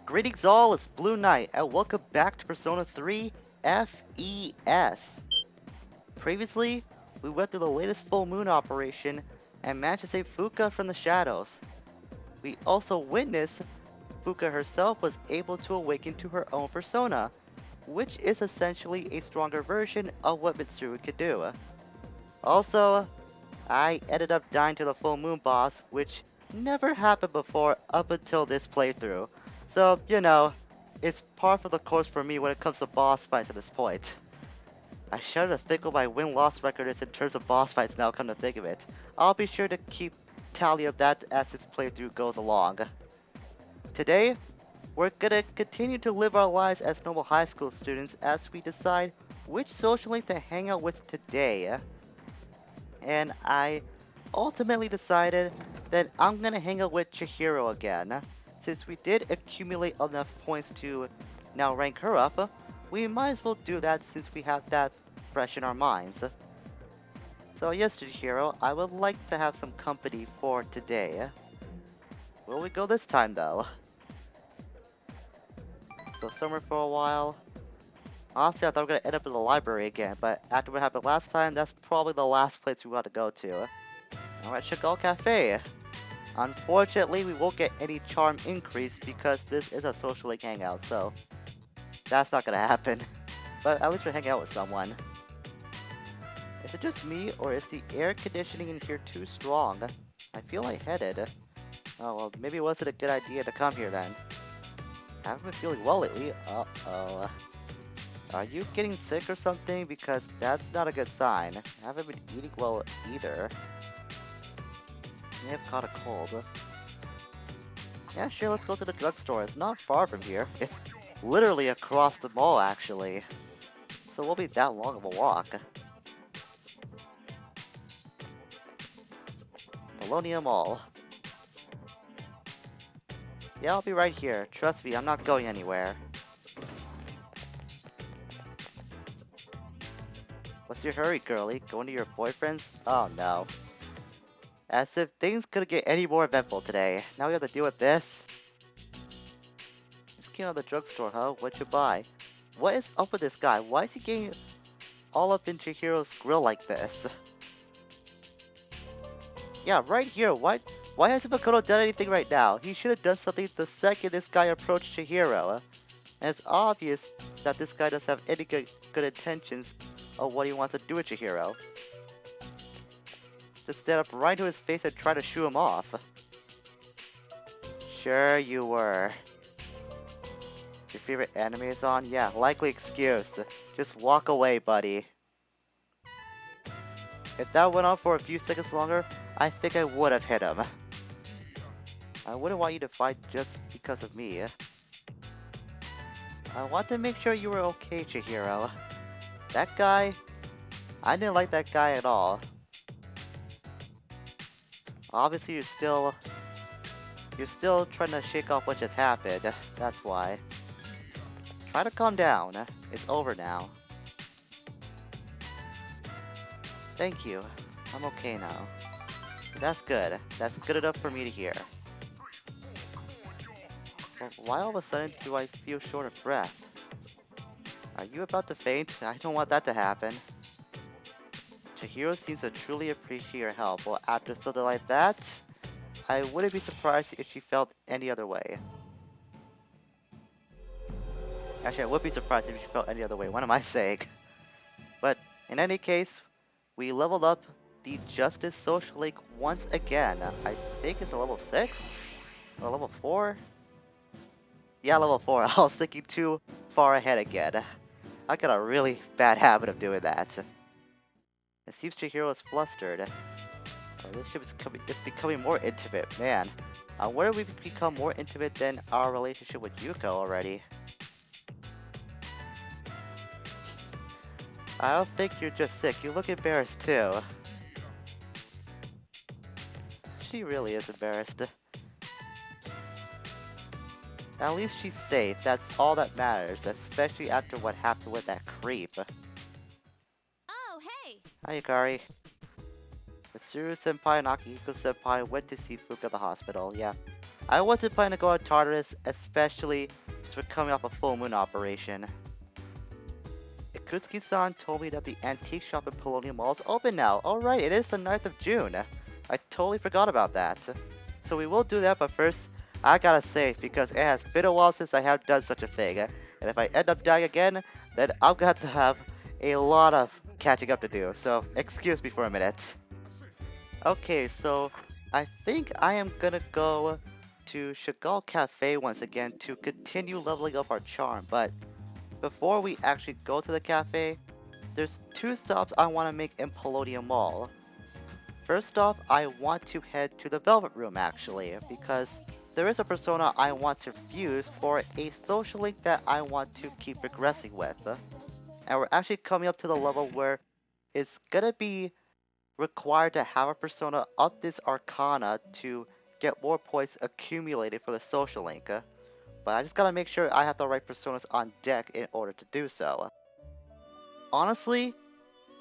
Greetings all, it's Blue Knight, and welcome back to Persona 3 FES. Previously, we went through the latest full moon operation and managed to save Fuuka from the shadows. We also witnessed Fuuka herself was able to awaken to her own persona, which is essentially a stronger version of what Mitsuru could do. Also, I ended up dying to the full moon boss, which never happened before up until this playthrough. So, it's par for the course for me when it comes to boss fights at this point. I shudder to think what my win-loss record is in terms of boss fights now, come to think of it. I'll be sure to keep tally of that as this playthrough goes along. Today, we're gonna continue to live our lives as normal high school students as we decide which social link to hang out with today. And I ultimately decided that I'm gonna hang out with Chihiro again. Since we did accumulate enough points to now rank her up, we might as well do that since we have that fresh in our minds. So yes, Chihiro, I would like to have some company for today. Where will we go this time though? Let's go somewhere for a while. Honestly, I thought we were gonna end up in the library again, but after what happened last time, that's probably the last place we want to go to. Alright, Chagall Cafe. Unfortunately, we won't get any charm increase because this is a social link hangout, so that's not gonna happen. But at least we're hanging out with someone. Is it just me, or is the air conditioning in here too strong? I feel lightheaded. Oh well, maybe it wasn't a good idea to come here then. I haven't been feeling well lately. Uh-oh. Are you getting sick or something? Because that's not a good sign. I haven't been eating well either. May have caught a cold. Yeah, sure, let's go to the drugstore. It's not far from here. It's literally across the mall, actually. So it won't be that long of a walk. Bologna Mall. Yeah, I'll be right here. Trust me, I'm not going anywhere. What's your hurry, girlie? Going to your boyfriend's? Oh no. As if things couldn't get any more eventful today. Now we have to deal with this. Just came out of the drugstore, huh? What'd you buy? What is up with this guy? Why is he getting all up in Chihiro's grill like this? Yeah, right here. Why hasn't Makoto done anything right now? He should have done something the second this guy approached Chihiro. And it's obvious that this guy doesn't have any good intentions of what he wants to do with Chihiro. Just stand up right to his face and try to shoo him off. Sure you were. Your favorite anime is on? Yeah, likely excused. Just walk away, buddy. If that went on for a few seconds longer, I think I would have hit him. I wouldn't want you to fight just because of me. I want to make sure you were okay, Chihiro. That guy... I didn't like that guy at all. Obviously, you're still trying to shake off what just happened. That's why. Try to calm down. It's over now. Thank you. I'm okay now. That's good. That's good enough for me to hear. But why all of a sudden do I feel short of breath? Are you about to faint? I don't want that to happen. Chihiro seems to truly appreciate your help. Well, after something like that, I wouldn't be surprised if she felt any other way. Actually, I would be surprised if she felt any other way. What am I saying? But in any case, we leveled up the Justice Social Link once again. I think it's a level 6? Or level 4? Yeah, level 4. I was thinking too far ahead again. I got a really bad habit of doing that. It seems Chihiro is flustered. Our relationship is becoming more intimate. Man, I wonder if we've become more intimate than our relationship with Yuko already. I don't think you're just sick. You look embarrassed too. She really is embarrassed. At least she's safe. That's all that matters, especially after what happened with that creep. Oh, hey! Hi, Yukari. Mitsuru-senpai and Akihiko-senpai went to see Fuuka at the hospital, yeah. I wasn't planning to go on Tartarus, especially since we're coming off a full moon operation. Ikutsuki-san told me that the antique shop in Polonium Mall is open now. Alright, it is the 9th of June. I totally forgot about that. So we will do that, but first, I gotta save because it has been a while since I have done such a thing. And if I end up dying again, then I'm gonna have to have a lot of catching up to do. So excuse me for a minute. Okay, so I think I am gonna go to Chagall Cafe once again to continue leveling up our charm, but before we actually go to the cafe, there's two stops I want to make in Polonium Mall. First off, I want to head to the Velvet Room actually, because there is a persona I want to fuse for a social link that I want to keep progressing with. And we're actually coming up to the level where it's gonna be required to have a persona up this arcana to get more points accumulated for the social link. But I just gotta make sure I have the right personas on deck in order to do so. Honestly,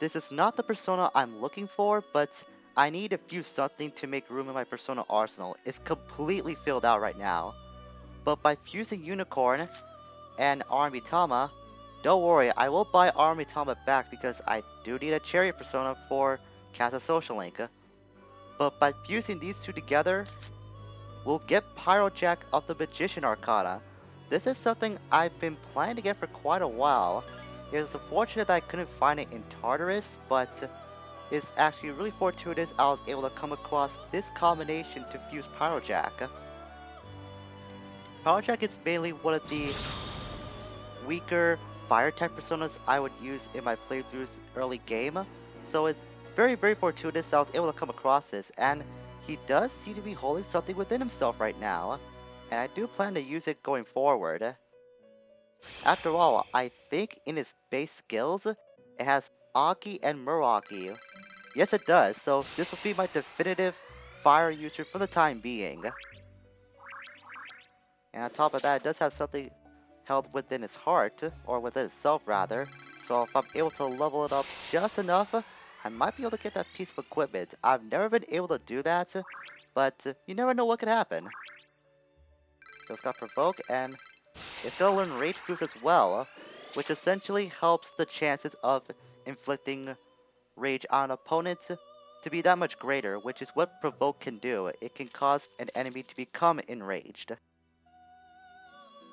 this is not the persona I'm looking for, but I need to fuse something to make room in my persona arsenal. It's completely filled out right now. But by fusing Unicorn and Armitama, don't worry, I will buy Armitama back because I do need a chariot persona for Casa Social Link. But by fusing these two together, we'll get Pyrojack of the Magician Arcana. This is something I've been planning to get for quite a while. It was unfortunate that I couldn't find it in Tartarus, but it's actually really fortuitous I was able to come across this combination to fuse Pyrojack. Pyrojack is mainly one of the weaker fire type personas I would use in my playthroughs early game, so it's very fortuitous I was able to come across this, and he does seem to be holding something within himself right now, and I do plan to use it going forward. After all, I think in its base skills, it has Aki and Muraki. Yes it does, so this will be my definitive fire user for the time being. And on top of that, it does have something held within its heart, or within itself rather, so if I'm able to level it up just enough, I might be able to get that piece of equipment. I've never been able to do that, but you never know what could happen. So it's got Provoke, and it's gonna learn Rage Boost as well, which essentially helps the chances of inflicting rage on an opponent to be that much greater, which is what Provoke can do. It can cause an enemy to become enraged.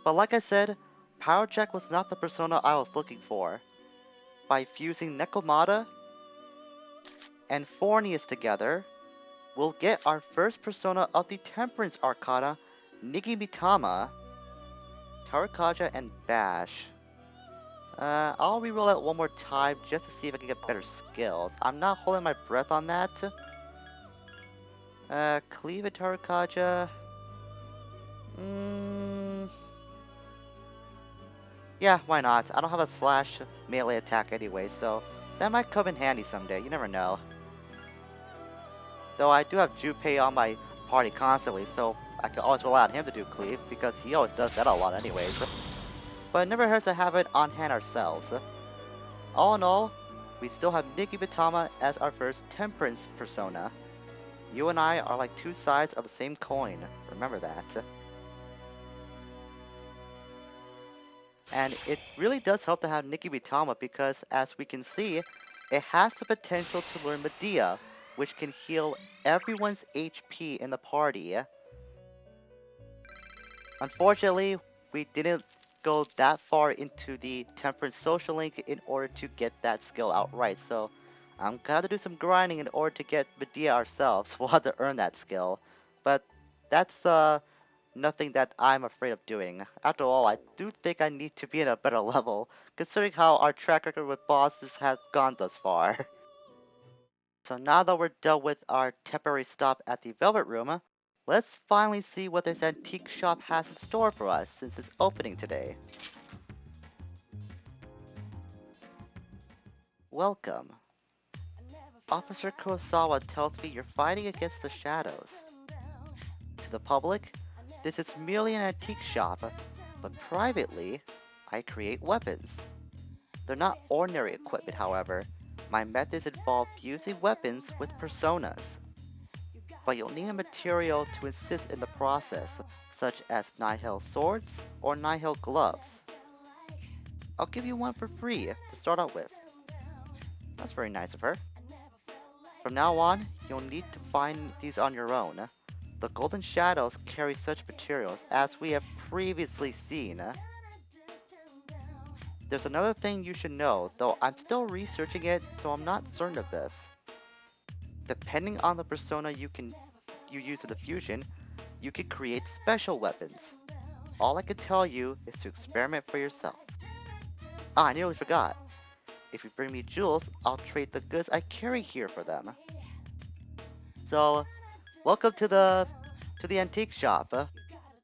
But like I said, Pyrojack was not the persona I was looking for. By fusing Nekomata and Fornius together, we'll get our first persona of the Temperance Arcana, Nigimitama, Tarakaja, and Bash. I'll reroll it one more time just to see if I can get better skills. I'm not holding my breath on that. Cleave and Tarakaja. Yeah, why not? I don't have a slash melee attack anyway, so that might come in handy someday, you never know. Though I do have Junpei on my party constantly, so I can always rely on him to do cleave, because he always does that a lot anyways. But it never hurts to have it on hand ourselves. All in all, we still have Nigimitama as our first Temperance persona. You and I are like two sides of the same coin, remember that. And it really does help to have Nigimitama because, as we can see, it has the potential to learn Medea, which can heal everyone's HP in the party. Unfortunately, we didn't go that far into the Temperance Social Link in order to get that skill outright, so I'm gonna have to do some grinding in order to get Medea ourselves. We'll have to earn that skill. But that's nothing that I'm afraid of doing. After all, I do think I need to be in a better level, considering how our track record with bosses has gone thus far. So now that we're done with our temporary stop at the Velvet Room, let's finally see what this antique shop has in store for us since it's opening today. Welcome. Officer Kurosawa tells me you're fighting against the shadows. To the public, this is merely an antique shop, but privately, I create weapons. They're not ordinary equipment, however. My methods involve fusing weapons with personas. but you'll need a material to assist in the process, such as Nihil swords or Nihil gloves. I'll give you one for free to start out with. That's very nice of her. From now on, you'll need to find these on your own. The Golden Shadows carry such materials as we have previously seen. There's another thing you should know, though I'm still researching it, so I'm not certain of this. Depending on the persona you use in the fusion, you can create special weapons. All I can tell you is to experiment for yourself. Ah, I nearly forgot. If you bring me jewels, I'll trade the goods I carry here for them. So, welcome to the antique shop.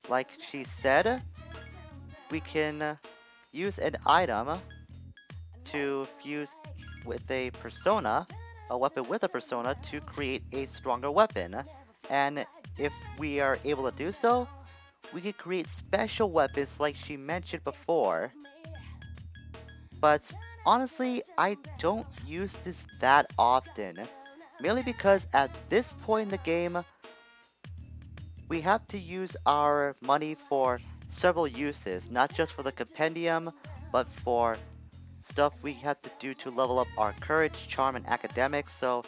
Like she said, we can use an item to fuse with a persona, a weapon with a persona, to create a stronger weapon. And if we are able to do so, we can create special weapons like she mentioned before. But honestly, I don't use this that often, mainly because at this point in the game, we have to use our money for several uses, not just for the compendium, but for stuff we have to do to level up our courage, charm, and academics, so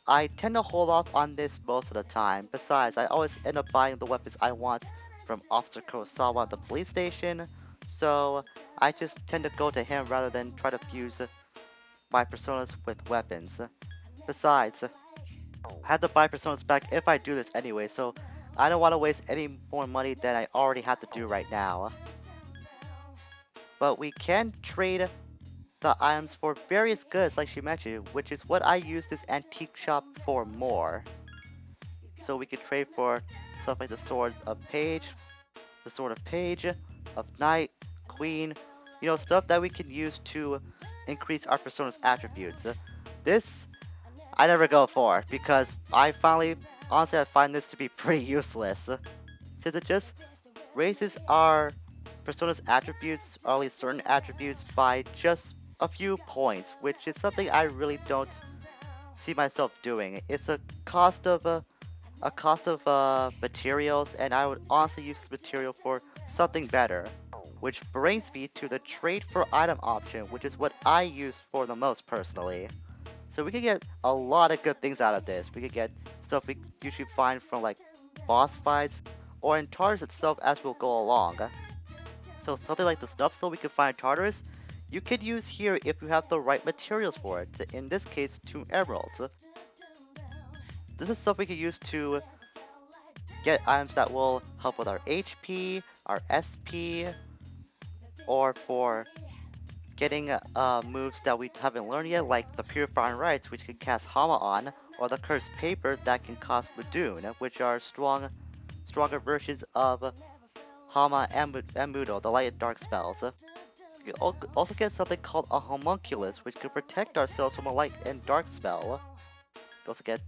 I tend to hold off on this most of the time. Besides, I always end up buying the weapons I want from Officer Kurosawa at the police station, so I just tend to go to him rather than try to fuse my personas with weapons. Besides, I have to buy personas back if I do this anyway, so I don't want to waste any more money than I already have to do right now. But we can trade the items for various goods like she mentioned, which is what I use this antique shop for more. So we could trade for stuff like the swords of Page, the sword of Page, of Knight, Queen, you know, stuff that we can use to increase our persona's attributes. This I never go for because honestly I find this to be pretty useless, since it just raises our persona's attributes, or at least certain attributes, by just a few points, which is something I really don't see myself doing. It's a cost of materials, and I would honestly use this material for something better. Which brings me to the trade for item option, which is what I use for the most personally. So we could get a lot of good things out of this. We could get stuff we usually find from like boss fights or in Tartarus itself as we'll go along. So something like the stuff so we can find Tartarus, you could use here if you have the right materials for it. In this case, 2 emeralds. This is stuff we can use to get items that will help with our HP, our SP, or for getting moves that we haven't learned yet, like the Purifying Rites, which can cast Hama on, or the Cursed Paper that can cost Mudun, which are stronger versions of Hama and Mudo, the light and dark spells. You can also get something called a Homunculus, which can protect ourselves from a light and dark spell. You also get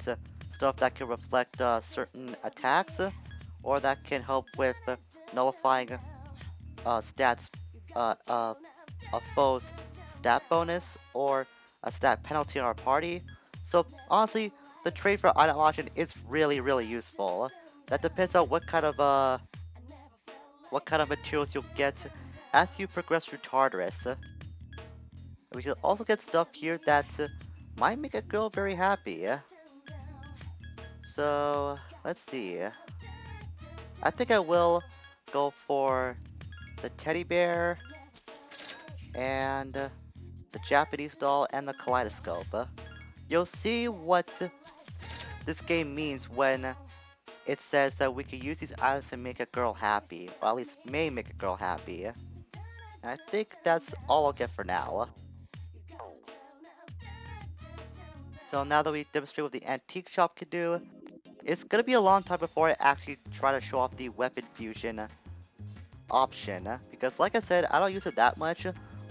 stuff that can reflect certain attacks, or that can help with nullifying stats, a foe's stat bonus, or a stat penalty on our party. So honestly, the trade for item option is really useful. That depends on what kind of materials you'll get as you progress through Tartarus. We can also get stuff here that might make a girl very happy. So let's see. I think I will go for the teddy bear and the Japanese doll and the kaleidoscope. You'll see what this game means when it says that we can use these items to make a girl happy, or at least may make a girl happy. And I think that's all I'll get for now. So now that we demonstrate what the antique shop can do, it's gonna be a long time before I actually try to show off the weapon fusion option, because like I said, I don't use it that much,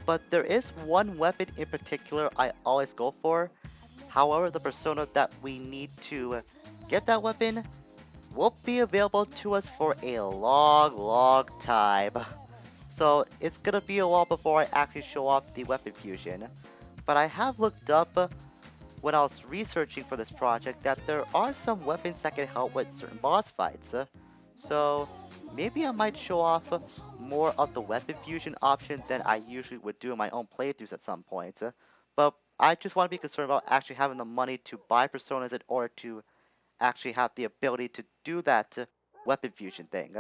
but there is one weapon in particular I always go for. However, the persona that we need to get that weapon won't be available to us for a long time. So it's gonna be a while before I actually show off the weapon fusion. But I have looked up when I was researching for this project that there are some weapons that can help with certain boss fights. So maybe I might show off more of the weapon fusion option than I usually would do in my own playthroughs at some point. But I just want to be concerned about actually having the money to buy personas in order to actually have the ability to do that weapon fusion thing.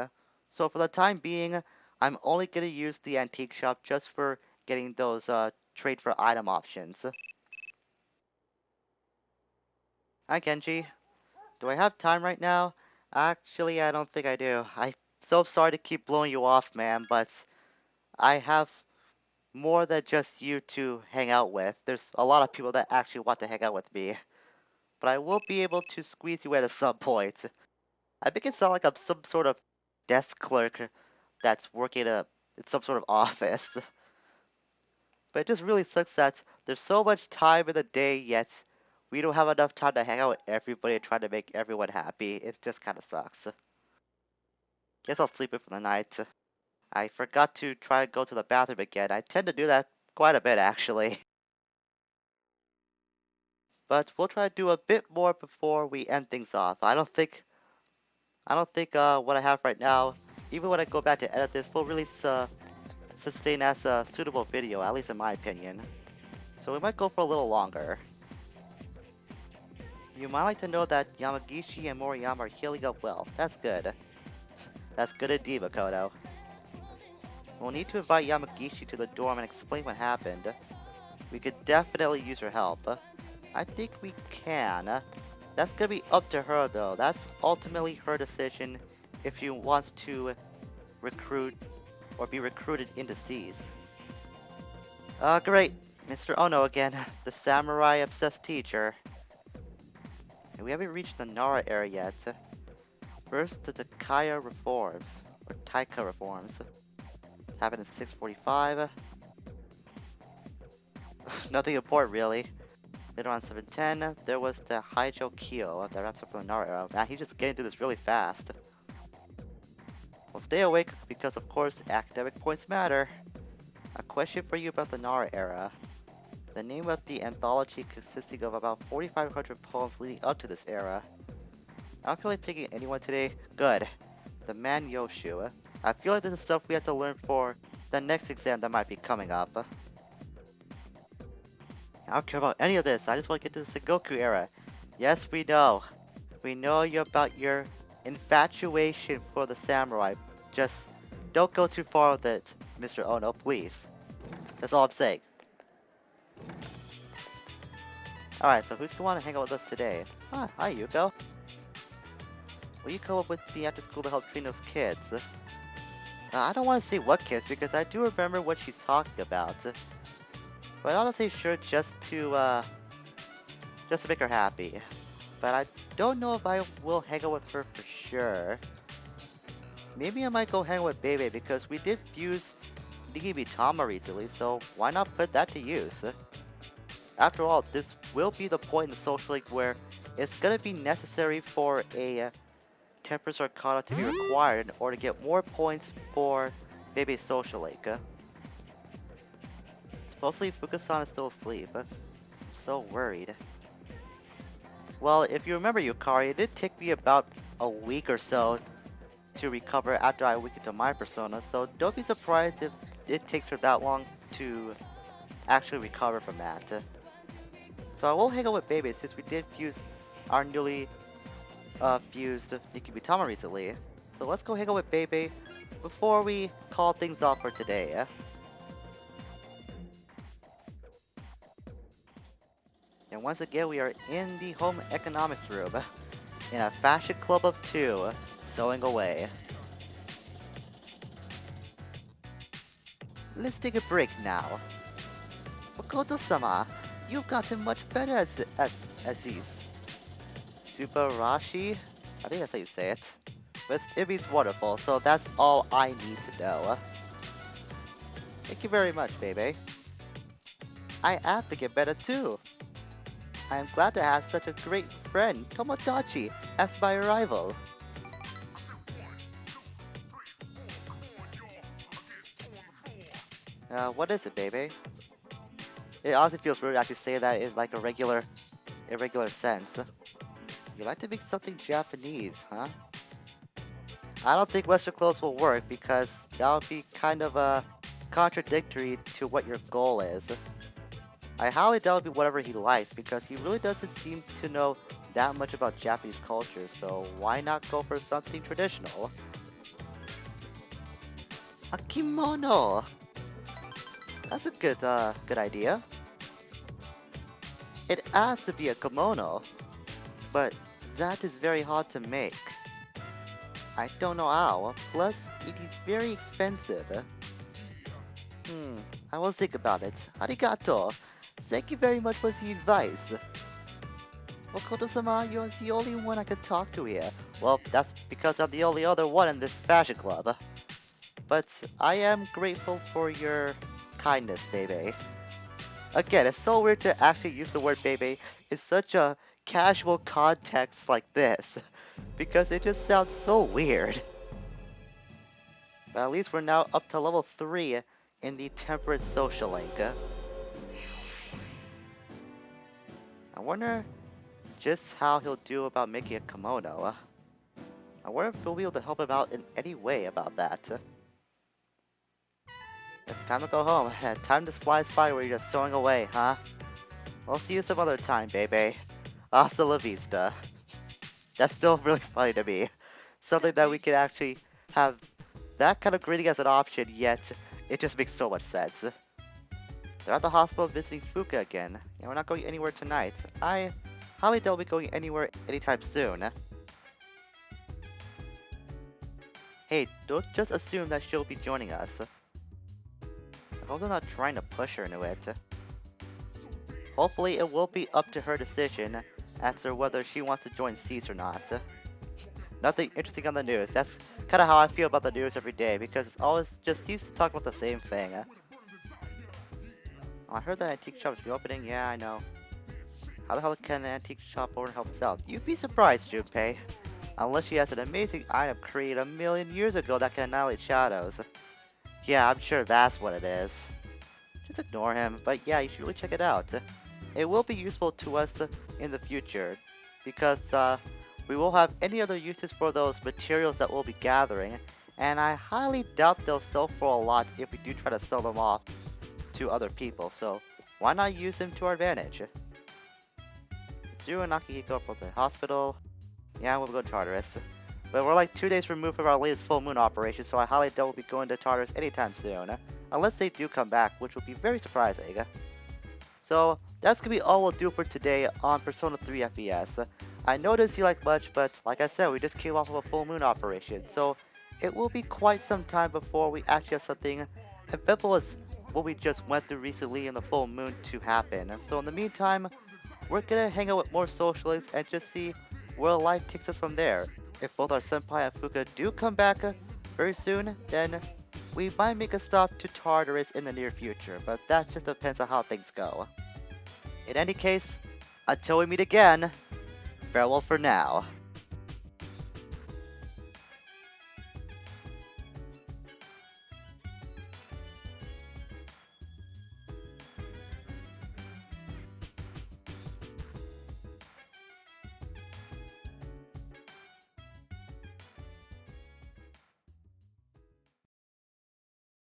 So for the time being, I'm only going to use the antique shop just for getting those trade for item options. Hi Kenji, do I have time right now? Actually, I don't think I do. I'm so sorry to keep blowing you off, man, but I have more than just you to hang out with. There's a lot of people that actually want to hang out with me, but I will be able to squeeze you in at some point. I make it sound like I'm some sort of desk clerk that's working in some sort of office. But it just really sucks that there's so much time in the day, yet we don't have enough time to hang out with everybody and try to make everyone happy. It just kind of sucks. Guess I'll sleep in for the night. I forgot to try to go to the bathroom again. I tend to do that quite a bit, actually. But we'll try to do a bit more before we end things off. I don't think what I have right now, even when I go back to edit this, will really sustain as a suitable video, at least in my opinion. So we might go for a little longer. You might like to know that Yamagishi and Moriyama are healing up well. That's good. That's good indeed, Makoto. We'll need to invite Yamagishi to the dorm and explain what happened. We could definitely use her help. I think we can. That's gonna be up to her though. That's ultimately her decision if she wants to recruit or be recruited into C's. Great. Mr. Ono again, the samurai-obsessed teacher. And we haven't reached the Nara area yet. First, the Takaya reforms, or Taika reforms. Happened in 645. Nothing important really. Later on 710, there was the Haijo Kyo that wraps up from the Nara era. Man, he's just getting through this really fast. Well, stay awake because of course academic points matter. A question for you about the Nara era. The name of the anthology consisting of about 4,500 poems leading up to this era. I don't feel like picking anyone today. Good. The Man Yoshu. I feel like this is stuff we have to learn for the next exam that might be coming up. I don't care about any of this. I just want to get to the Sengoku era. Yes, we know. We know you about your infatuation for the samurai. Just don't go too far with it, Mr. Ono, please. That's all I'm saying. Alright, so who's gonna want to hang out with us today? Ah, hi Yuko. Will you come up with me after school to help train those kids? I don't want to say what kids because I do remember what she's talking about. But I'll say sure just to make her happy. But I don't know if I will hang out with her for sure. Maybe I might go hang out with Bebe because we did fuse Nikibi Tama recently, so why not put that to use? After all, this will be the point in the Social League where it's gonna be necessary for a Tempest Arcana to be required in order to get more points for Bebe's Social League. Supposedly Fuuka-san is still asleep. I'm so worried. Well, if you remember Yukari, it did take me about a week or so to recover after I weakened to my persona, so don't be surprised if it takes her that long to actually recover from that. So I will hang out with Bebe since we did fuse our newly fused Nikibitama recently. So let's go hang out with Bebe before we call things off for today. And once again, we are in the home economics room in a fashion club of 2, sewing away. Let's take a break now. Makoto-sama, you've gotten much better at these. Subarashi? I think that's how you say it. But it means wonderful, so that's all I need to know. Thank you very much, baby. I have to get better too. I am glad to have such a great friend, Tomodachi, as my rival. What is it, baby? It honestly feels weird to actually say that in like a regular irregular sense. You like to make something Japanese, huh? I don't think Western clothes will work because that would be kind of contradictory to what your goal is. I highly doubt it would be whatever he likes because he really doesn't seem to know that much about Japanese culture, so why not go for something traditional? A kimono! That's a good idea. It has to be a kimono, but that is very hard to make. I don't know how, plus it is very expensive. I will think about it. Arigato! Thank you very much for the advice. Makoto-sama, you're the only one I could talk to here. Well, that's because I'm the only other one in this fashion club. But I am grateful for your kindness, baby. Again, it's so weird to actually use the word baby in such a casual context like this, because it just sounds so weird. But at least we're now up to level 3 in the Temperate Social Link. I wonder just how he'll do about making a kimono. I wonder if we'll be able to help him out in any way about that. It's time to go home. Time just flies by where you're just sewing away, huh? I'll see you some other time, baby. Hasta la vista. That's still really funny to me. Something that we could actually have that kind of greeting as an option, yet it just makes so much sense. They're at the hospital visiting Fuuka again, and we're not going anywhere tonight. I highly doubt we'll be going anywhere anytime soon. Hey, don't just assume that she'll be joining us. I hope they're not trying to push her into it. Hopefully it will be up to her decision as to whether she wants to join FES or not. Nothing interesting on the news. That's kind of how I feel about the news every day, because it's always just seems to talk about the same thing. Oh, I heard that antique shop is reopening. Yeah, I know. How the hell can an antique shop owner help us out? You'd be surprised, Junpei. Unless she has an amazing item created a million years ago that can annihilate shadows. Yeah, I'm sure that's what it is. Just ignore him, but yeah, you should really check it out. It will be useful to us in the future, because we will have any other uses for those materials that we'll be gathering, and I highly doubt they'll sell for a lot if we do try to sell them off to other people, so why not use them to our advantage? Zuru and Akihiko are both at the hospital. Yeah, we'll go to Tartarus. But we're like 2 days removed from our latest full moon operation, so I highly doubt we'll be going to Tartarus anytime soon. Unless they do come back, which would be very surprising. So, that's gonna be all we'll do for today on Persona 3 FES. I know it doesn't seem like much, but like I said, we just came off of a full moon operation, so it will be quite some time before we actually have something eventful as what we just went through recently in the full moon to happen. So in the meantime, we're gonna hang out with more socialists and just see where life takes us from there. If both our senpai and Fuuka do come back very soon, then we might make a stop to Tartarus in the near future, but that just depends on how things go. In any case, until we meet again, farewell for now.